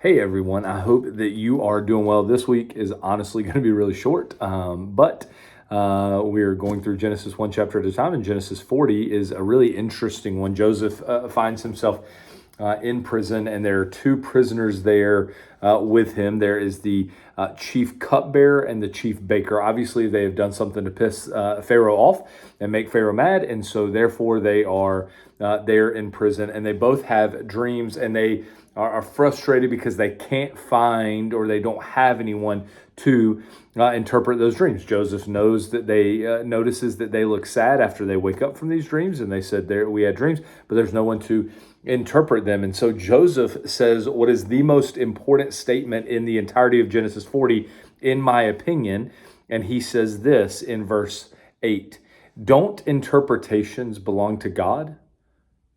Hey everyone, I hope that you are doing well. This week is honestly going to be really short, but we're going through Genesis 1 chapter at a time, and Genesis 40 is a really interesting one. Joseph finds himself in prison, and there are two prisoners there with him. There is the chief cupbearer and the chief baker. Obviously, they have done something to piss Pharaoh off and make Pharaoh mad, and so therefore they are there in prison, and they both have dreams, and they are frustrated because they can't find or they don't have anyone to interpret those dreams. Joseph knows that they notices that they look sad after they wake up from these dreams, and they said, "There we had dreams, but there's no one to interpret them." And so Joseph says what is the most important statement in the entirety of Genesis 40, in my opinion, and he says this in verse 8: "Don't interpretations belong to God?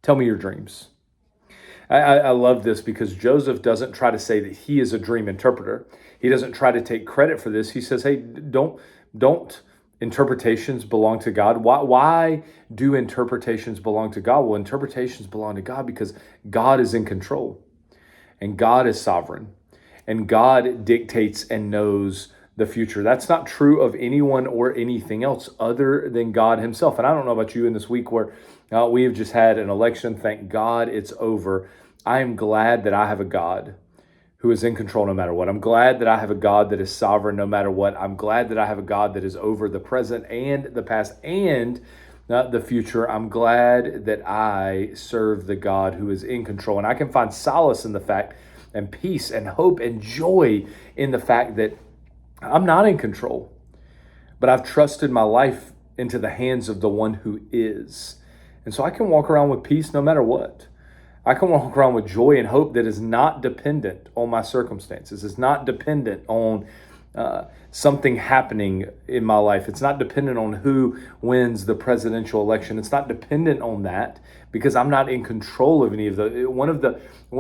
Tell me your dreams." I love this because Joseph doesn't try to say that he is a dream interpreter. He doesn't try to take credit for this. He says, "Hey, don't interpretations belong to God? Why do interpretations belong to God?" Well, interpretations belong to God because God is in control, and God is sovereign, and God dictates and knows the future. That's not true of anyone or anything else other than God himself. And I don't know about you in this week where we have just had an election. Thank God it's over. I am glad that I have a God who is in control no matter what. I'm glad that I have a God that is sovereign no matter what. I'm glad that I have a God that is over the present and the past and the future. I'm glad that I serve the God who is in control. And I can find solace in the fact and peace and hope and joy in the fact that I'm not in control, but I've trusted my life into the hands of the one who is. And so I can walk around with peace no matter what. I can walk around with joy and hope that is not dependent on my circumstances. It's not dependent on something happening in my life. It's not dependent on who wins the presidential election. It's not dependent on that because I'm not in control of any of the. One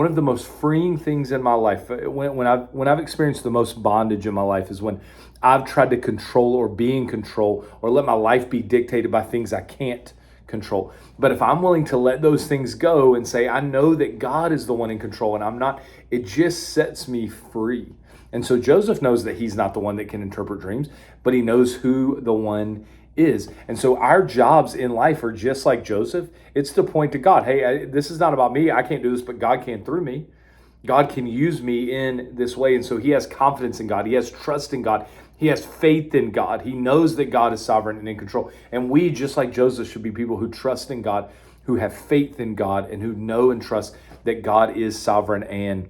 of the most freeing things in my life, when I've experienced the most bondage in my life, is when I've tried to control or be in control or let my life be dictated by things I can't control. But if I'm willing to let those things go and say, I know that God is the one in control and I'm not, it just sets me free. And so Joseph knows that he's not the one that can interpret dreams, but he knows who the one is. And so our jobs in life are just like Joseph. It's to point to God. Hey, this is not about me. I can't do this, but God can through me. God can use me in this way. And so he has confidence in God. He has trust in God. He has faith in God. He knows that God is sovereign and in control. And we, just like Joseph, should be people who trust in God, who have faith in God, and who know and trust that God is sovereign and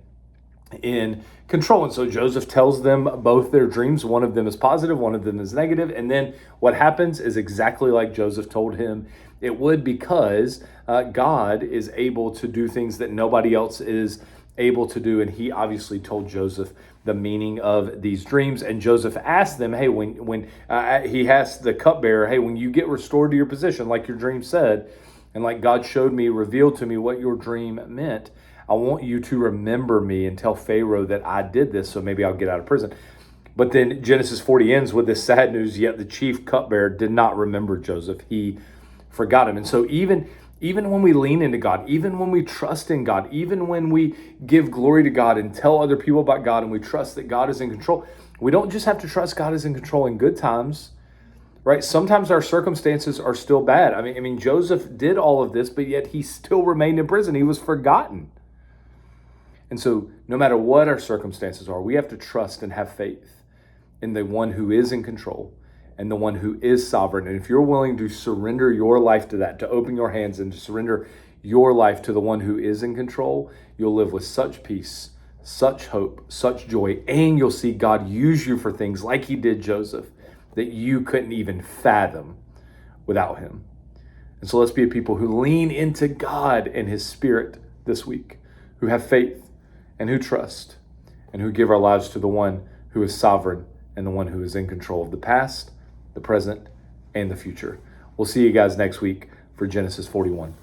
in control. And so Joseph tells them both their dreams. One of them is positive, one of them is negative. And then what happens is exactly like Joseph told him it would, because God is able to do things that nobody else is able to do. And he obviously told Joseph the meaning of these dreams. And Joseph asked them, hey, when he asked the cupbearer, hey, when you get restored to your position, like your dream said, and like God showed me, revealed to me what your dream meant, I want you to remember me and tell Pharaoh that I did this, so maybe I'll get out of prison. But then Genesis 40 ends with this sad news, yet the chief cupbearer did not remember Joseph. He forgot him. And so even when we lean into God, even when we trust in God, even when we give glory to God and tell other people about God and we trust that God is in control, we don't just have to trust God is in control in good times, right? Sometimes our circumstances are still bad. I mean, Joseph did all of this, but yet he still remained in prison. He was forgotten. And so no matter what our circumstances are, we have to trust and have faith in the one who is in control and the one who is sovereign. And if you're willing to surrender your life to that, to open your hands and to surrender your life to the one who is in control, you'll live with such peace, such hope, such joy, and you'll see God use you for things like he did Joseph that you couldn't even fathom without him. And so let's be a people who lean into God and his Spirit this week, who have faith and who trust and who give our lives to the one who is sovereign and the one who is in control of the past, the present, and the future. We'll see you guys next week for Genesis 41.